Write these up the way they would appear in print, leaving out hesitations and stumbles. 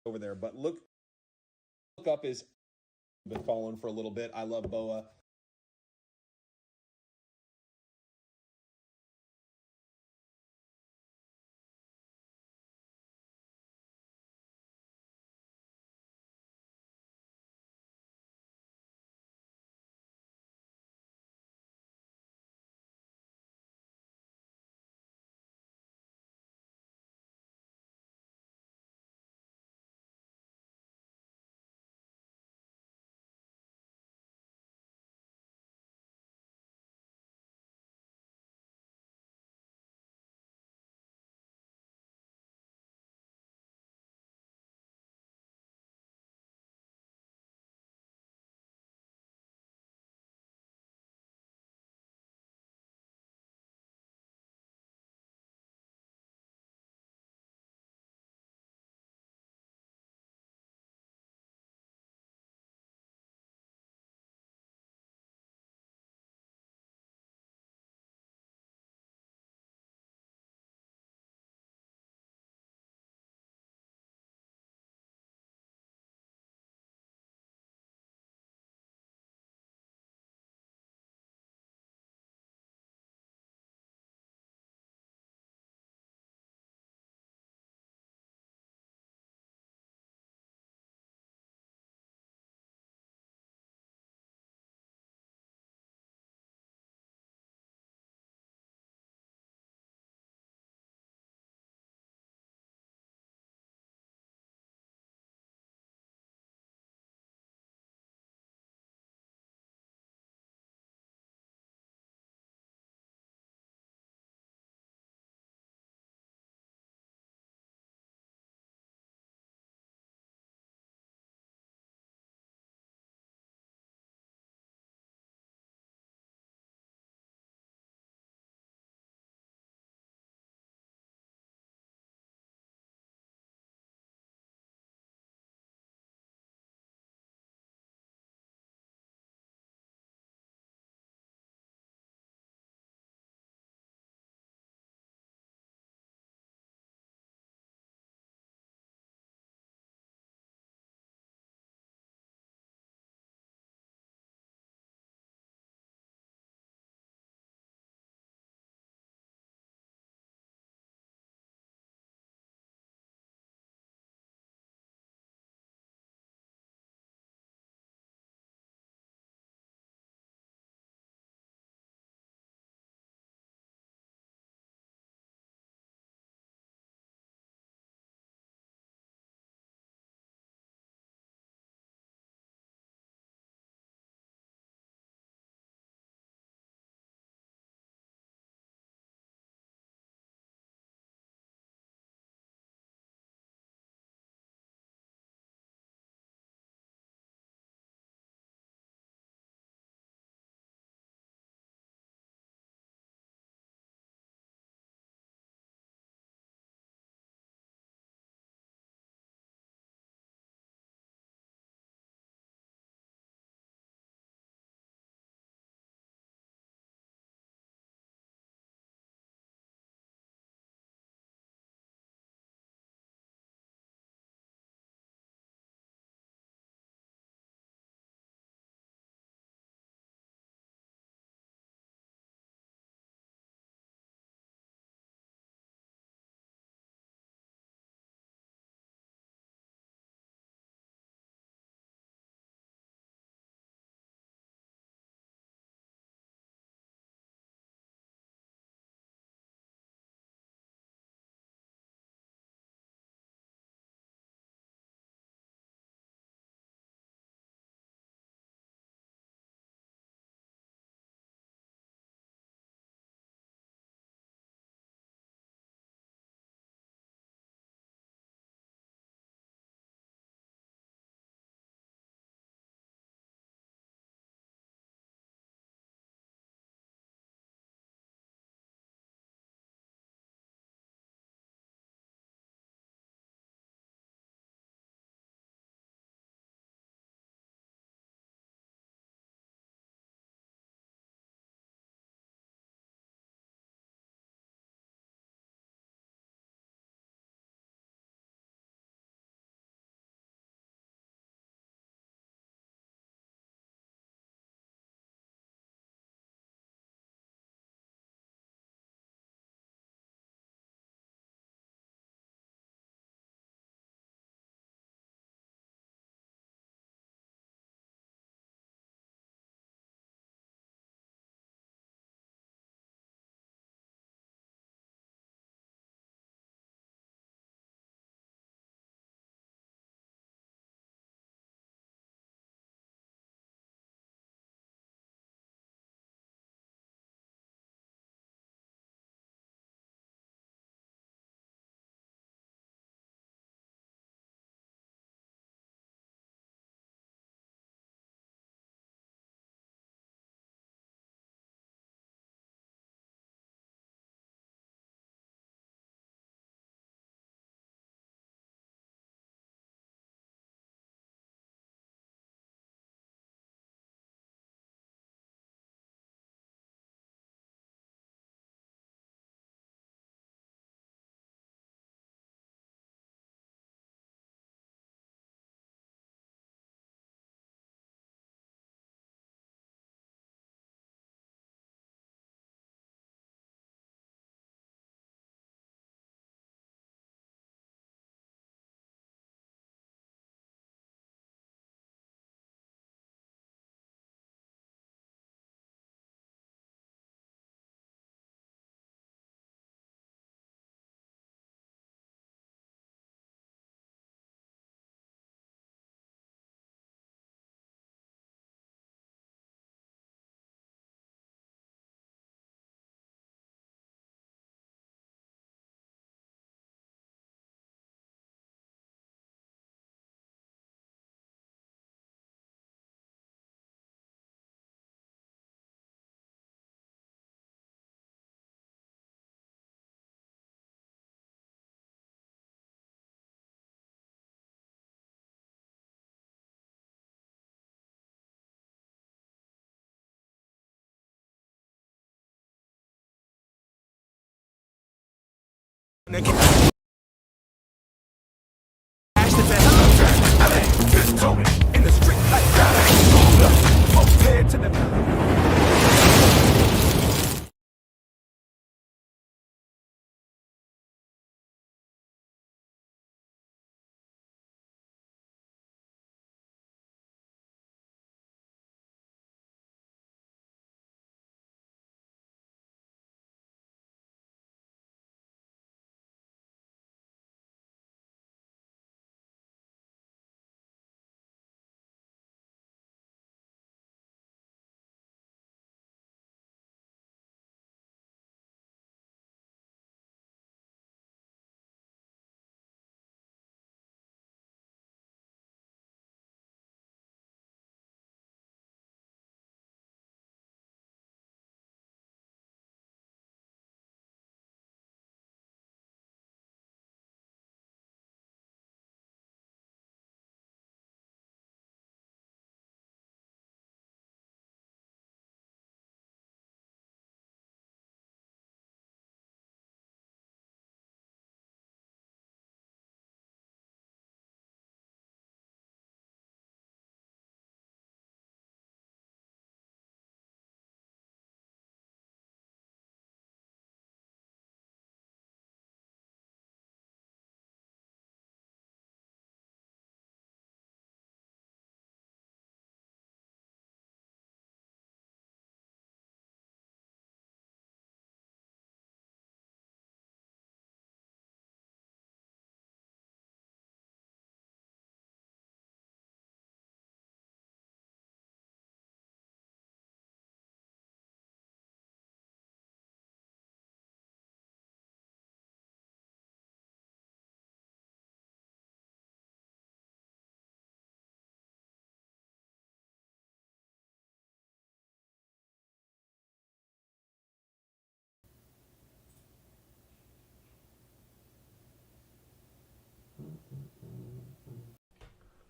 over there. But look up is been following for a little bit. I love Boa.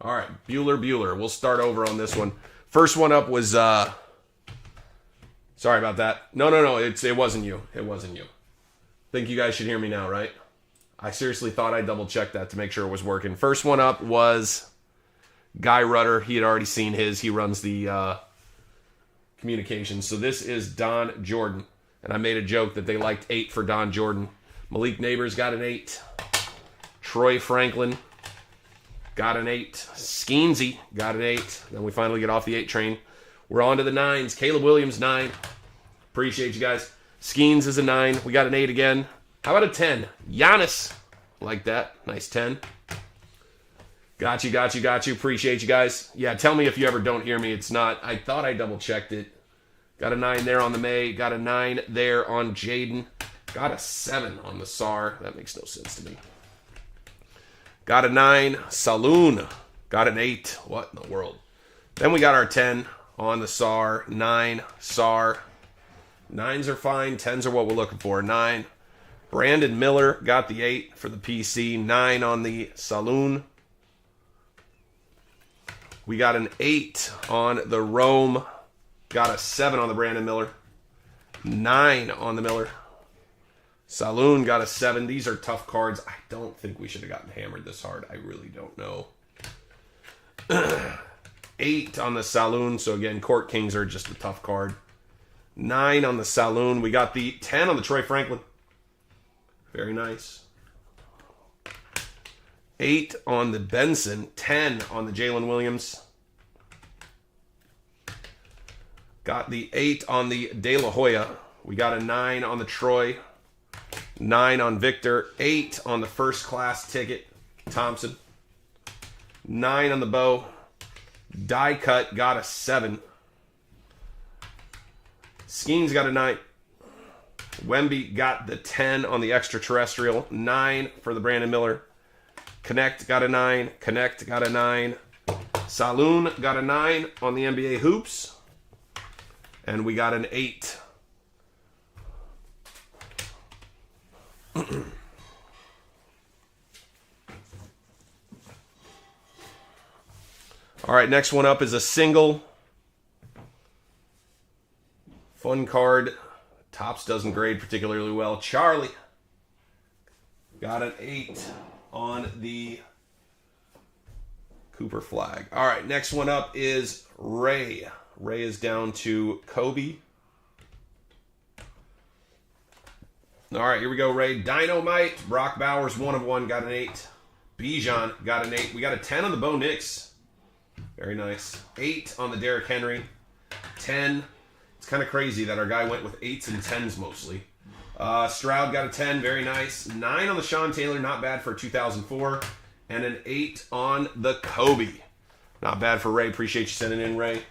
All right, Bueller. We'll start over on this one. First one up was, sorry about that. No, it wasn't you. It wasn't you. Think you guys should hear me now, right? I seriously thought I double-checked that to make sure it was working. First one up was Guy Rutter. He had already seen his. He runs the communications. So this is Don Jordan. And I made a joke that they liked 8 for Don Jordan. Malik Neighbors got an 8. Troy Franklin got an 8. Skeensy got an 8. Then we finally get off the 8 train. We're on to the 9s. Caleb Williams, 9. Appreciate you guys. Skeens is a 9. We got an 8 again. How about a 10? Giannis. Like that. Nice 10. Got you. Appreciate you guys. Yeah, tell me if you ever don't hear me. It's not. I thought I double-checked it. Got a 9 there on the May. Got a 9 there on Jaden. Got a 7 on the SAR. That makes no sense to me. Got a 9. Saloon. Got an 8. What in the world? Then we got our 10 on the SAR. 9. SAR. 9s are fine. 10s are what we're looking for. 9. Brandon Miller got the 8 for the PC. 9 on the Saloon. We got an 8 on the Rome. Got a 7 on the Brandon Miller. 9 on the Miller. Saloon got a 7. These are tough cards. I don't think we should have gotten hammered this hard. I really don't know. 8 on the Saloon. So again, Court Kings are just a tough card. 9 on the Saloon. We got the 10 on the Troy Franklin. Very nice. 8 on the Benson. 10 on the Jalen Williams. Got the 8 on the De La Hoya. We got a 9 on the Troy. 9 on Victor. 8 on the first class ticket. Thompson. 9 on the Bow. Die cut got a 7. Skeens got a 9. Wemby got the 10 on the extraterrestrial. 9 for the Brandon Miller. Connect got a 9. Connect got a 9. Saloon got a 9 on the NBA hoops. And we got an 8. All right, next one up is a single. Fun card. Tops doesn't grade particularly well. Charlie. Got an 8 on the Cooper flag. All right, next one up is Ray. Ray is down to Kobe. All right, here we go, Ray. Dynamite. Brock Bowers, 1 of 1, got an 8. Bijan got an 8. We got a 10 on the Bo Nix. Very nice. 8 on the Derrick Henry. 10. It's kind of crazy that our guy went with 8s and 10s mostly. Stroud got a 10. Very nice. 9 on the Sean Taylor. Not bad for 2004. And an 8 on the Kobe. Not bad for Ray. Appreciate you sending in, Ray.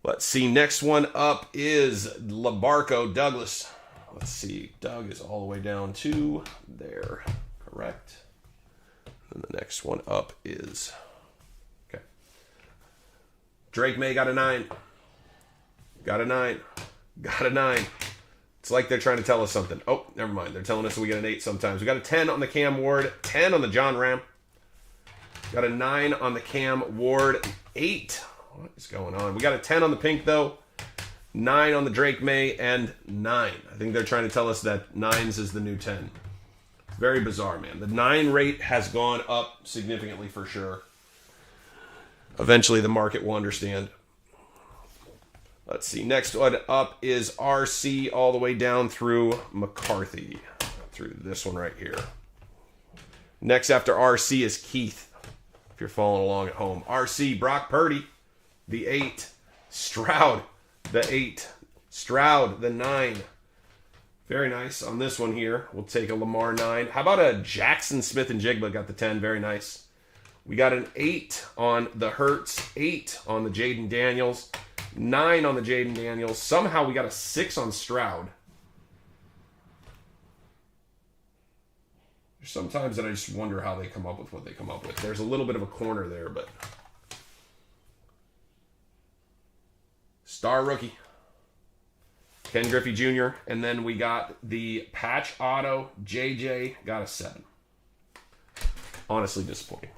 Let's see. Next one up is LaBarco Douglas. Let's see. Doug is all the way down to there. Correct. And the next one up is... Okay. Drake May got a 9. Got a 9. Got a 9. It's like they're trying to tell us something. Oh, never mind. They're telling us we get an 8 sometimes. We got a 10 on the Cam Ward. 10 on the John Ram. Got a 9 on the Cam Ward. 8. What is going on? We got a 10 on the pink, though. 9 on the Drake May, and 9. I think they're trying to tell us that 9s is the new 10. Very bizarre, man. The 9 rate has gone up significantly for sure. Eventually, the market will understand. Let's see. Next one up is RC all the way down through McCarthy. Through this one right here. Next after RC is Keith. If you're following along at home. RC, Brock Purdy. The 8. Stroud, the 8. Stroud, the 9. Very nice on this one here. We'll take a Lamar 9. How about a Jackson Smith and Jigba got the 10. Very nice. We got an 8 on the Hurts. 8 on the Jaden Daniels. 9 on the Jaden Daniels. Somehow we got a 6 on Stroud. There's sometimes that I just wonder how they come up with what they come up with. There's a little bit of a corner there, but... Star rookie. Ken Griffey Jr. And then we got the patch auto. JJ got a 7. Honestly disappointing.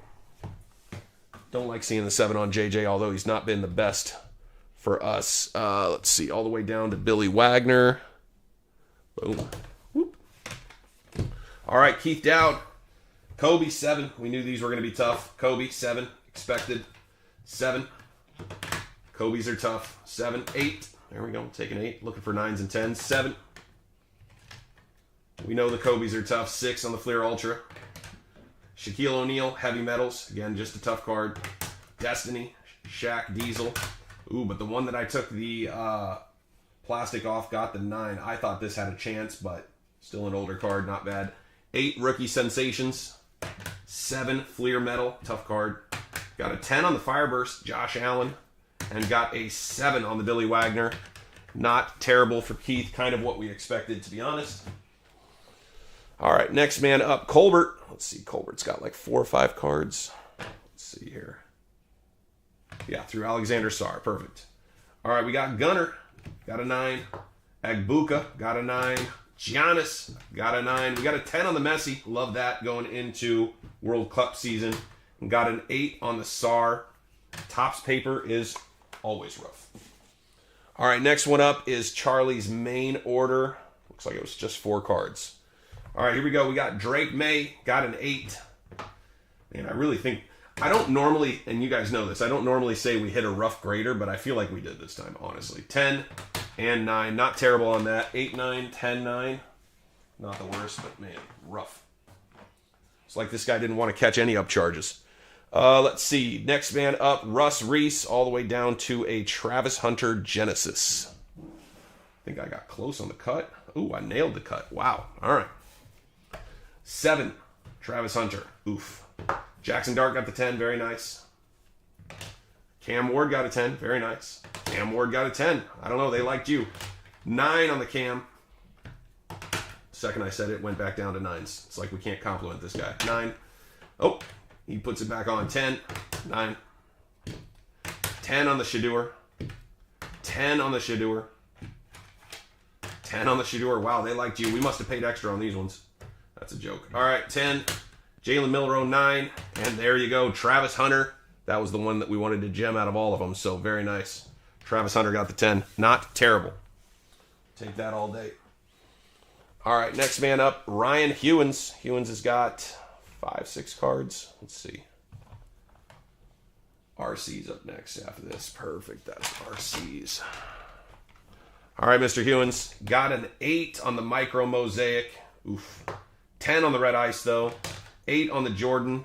Don't like seeing the 7 on JJ, although he's not been the best for us. Let's see. All the way down to Billy Wagner. Boom. Whoop. All right, Keith Dowd. Kobe, 7. We knew these were going to be tough. Kobe, 7. Expected. 7. Kobe's are tough. 7, 8. There we go. Taking 8. Looking for 9s and 10s. 7. We know the Kobe's are tough. 6 on the Fleer Ultra. Shaquille O'Neal, Heavy Metals. Again, just a tough card. Destiny, Shaq Diesel. Ooh, but the one that I took the plastic off got the 9. I thought this had a chance, but still an older card. Not bad. 8, Rookie Sensations. 7, Fleer Metal. Tough card. Got a 10 on the Fireburst, Josh Allen. And got a 7 on the Billy Wagner. Not terrible for Keith. Kind of what we expected, to be honest. All right, next man up, Colbert. Let's see, Colbert's got like 4 or 5 cards. Let's see here. Yeah, through Alexander Sarr. Perfect. All right, we got Gunner. Got a 9. Agbuka. Got a 9. Giannis. Got a 9. We got a 10 on the Messi. Love that going into World Cup season. And got an 8 on the Sarr. Topps paper is always rough. All right, next one up is Charlie's main order. Looks like it was just 4 cards. All right, here we go. We got Drake May, got an 8. And I really think, I don't normally, and you guys know this, I don't normally say we hit a rough grader, but I feel like we did this time, honestly. 10 and 9, not terrible on that. 8, 9, 10, 9. Not the worst, but man, rough. It's like this guy didn't want to catch any upcharges. Let's see. Next man up, Russ Reese, all the way down to a Travis Hunter Genesis. I think I got close on the cut. Ooh, I nailed the cut. Wow. All right. 7, Travis Hunter. Oof. Jackson Dart got the 10. Very nice. Cam Ward got a 10. Very nice. Cam Ward got a 10. I don't know. They liked you. 9 on the Cam. Second I said it, went back down to 9s. It's like we can't compliment this guy. 9. Oh. He puts it back on. 10, 9, 10 on the Shador, 10 on the Shador, 10 on the Shador. Wow, they liked you. We must have paid extra on these ones. That's a joke. All right, 10, Jalen Milroe, 9, and there you go. Travis Hunter. That was the one that we wanted to gem out of all of them, so very nice. Travis Hunter got the 10. Not terrible. Take that all day. All right, next man up, Ryan Hewins. Hewins has got 5, 6 cards. Let's see. RC's up next after this. Perfect. That's RC's. All right, Mr. Hewins. Got an 8 on the Micro Mosaic. Oof. 10 on the Red Ice, though. 8 on the Jordan.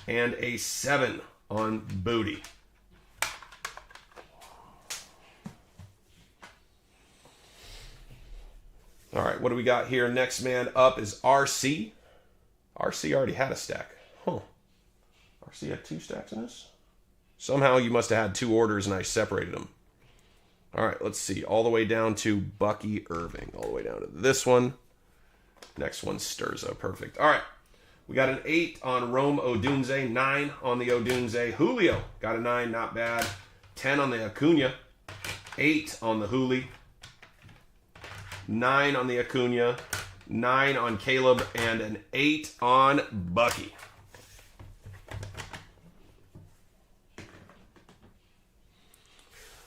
And a 7 on Booty. All right, what do we got here? Next man up is RC. RC already had a stack. Huh. RC had 2 stacks in this? Somehow you must have had 2 orders and I separated them. All right, let's see. All the way down to Bucky Irving. All the way down to this one. Next one's Sturza. Perfect. All right. We got an 8 on Rome Odunze. 9 on the Odunze. Julio got a 9. Not bad. 10 on the Acuna. 8 on the Juli. 9 on the Acuna. 9 on Caleb. And an 8 on Bucky.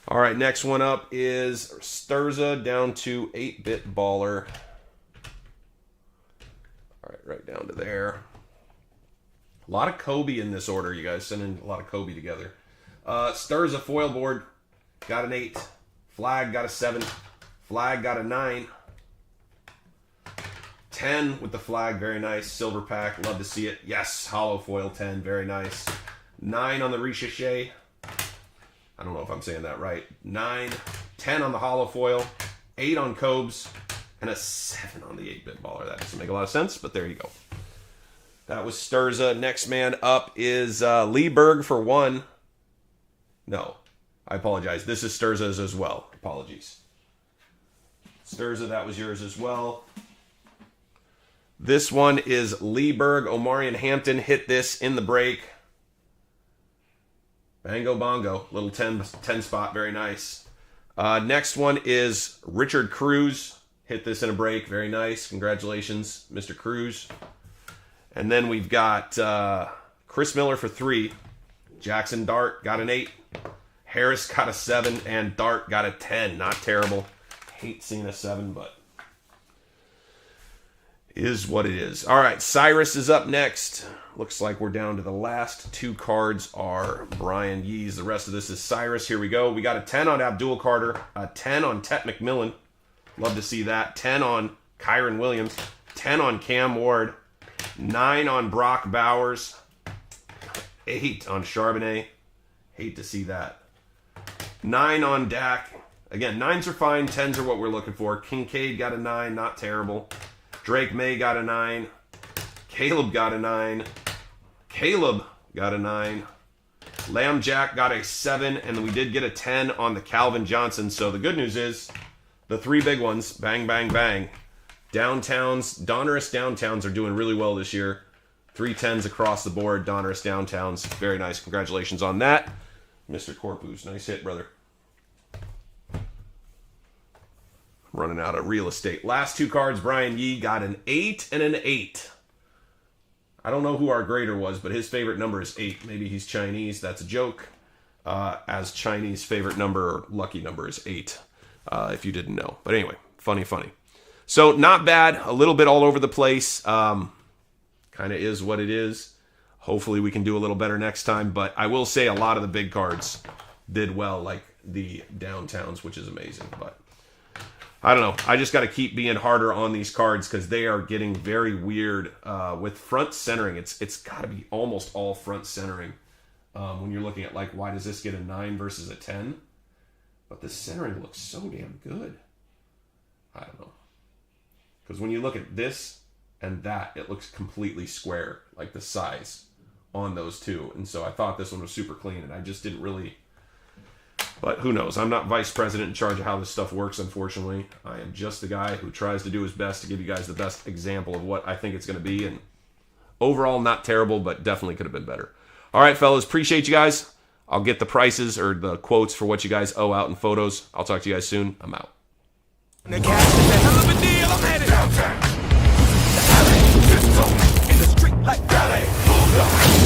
All right, next one up is Sturza down to 8-bit baller. All right, right down to there. A lot of Kobe in this order, you guys. Sending a lot of Kobe together. Sturza foil board, got an 8. Flag got a 7. Flag got a 9. 10 with the flag, very nice. Silver pack, love to see it. Yes, hollow foil 10, very nice. 9 on the Ricochet. I don't know if I'm saying that right. 9, 10 on the hollow foil, 8 on Cobes, and a 7 on the 8-bit baller. That doesn't make a lot of sense, but there you go. That was Sturza. Next man up is Lee Berg for 1. No, I apologize. This is Sturza's as well. Apologies. Sturza, that was yours as well. This one is Lee Berg. Omarion Hampton hit this in the break. Bango bongo, little 10 spot, very nice. Next one is Richard Cruz. Hit this in a break, very nice. Congratulations, Mr. Cruz. And then we've got Chris Miller for 3. Jackson Dart got an 8. Harris got a 7, and Dart got a 10. Not terrible. Hate seeing a 7, but is what it is. All right, Cyrus is up next. Looks like we're down to the last 2 cards are Brian Yees. The rest of this is Cyrus. Here we go. We got a 10 on Abdul Carter, a 10 on Tet McMillan. Love to see that. 10 on Kyron Williams, 10 on Cam Ward, 9 on Brock Bowers, 8 on Charbonnet. Hate to see that. 9 on Dak. Again, 9s are fine. 10s are what we're looking for. Kincaid got a 9. Not terrible. Drake May got a 9. Caleb got a 9. Caleb got a 9. Lamb Jack got a 7. And then we did get a 10 on the Calvin Johnson. So the good news is the 3 big ones, bang, bang, bang. Downtowns, Donruss Downtowns are doing really well this year. 3 10s across the board, Donruss Downtowns. Very nice. Congratulations on that. Mr. Corpus, nice hit, brother. Running out of real estate. Last 2 cards, Brian Yee got an 8 and an 8. I don't know who our grader was, but his favorite number is 8. Maybe he's Chinese. That's a joke. As Chinese favorite number, or lucky number, is 8. If you didn't know. But anyway, funny. So not bad. A little bit all over the place. Kind of is what it is. Hopefully we can do a little better next time. But I will say a lot of the big cards did well, like the Downtowns, which is amazing. But I don't know. I just got to keep being harder on these cards because they are getting very weird with front centering. It's got to be almost all front centering when you're looking at, like, why does this get a 9 versus a 10? But the centering looks so damn good. I don't know. Because when you look at this and that, it looks completely square, like the size on those two. And so I thought this one was super clean, and I just didn't really... But who knows? I'm not vice president in charge of how this stuff works, unfortunately. I am just the guy who tries to do his best to give you guys the best example of what I think it's going to be. And overall, not terrible, but definitely could have been better. All right, fellas. Appreciate you guys. I'll get the prices or the quotes for what you guys owe out in photos. I'll talk to you guys soon. I'm out. The cash is a hell of a deal. I'm headed downtown. The alley, pistol, in the street like ballet. Hold up.